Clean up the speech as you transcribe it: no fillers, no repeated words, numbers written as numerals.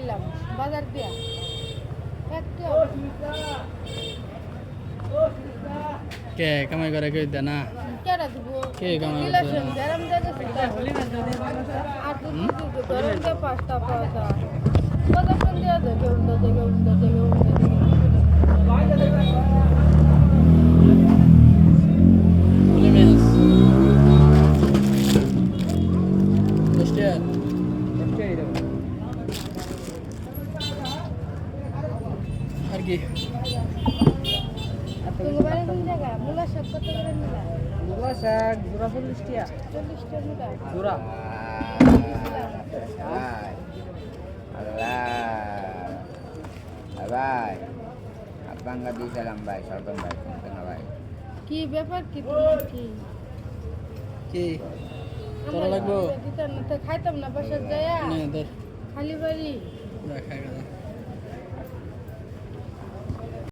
আইলাম বাজার দিয়া একটা কে কামাই করে কেউ দেয় না কেডা দিব কে কামাই করে রিলেশন গরম জায়গা আর দুটো গরম দিয়ে পাঁচটা পাওয়া কতক্ষণ দেওয়া যায় কেউ উন্দা জায়গা উন্দা জায়গা উন্দা আর কি তুমি বাড়ি কোন জায়গা মূলা শাক কত করে নিলা মূলা শাক জোড়া 40 টাকা 40 টাকা নিলা জোড়া ভাই আপনাকে দিয়েছিলাম ভাই সরকার ভাই শুনতে না ভাই কি ব্যাপার কি তোমার কি কি তোরা লাগবো দিতাম না তো খাইতাম না বাসার যায়া না ধর খালি বাড়ি দেখা গেল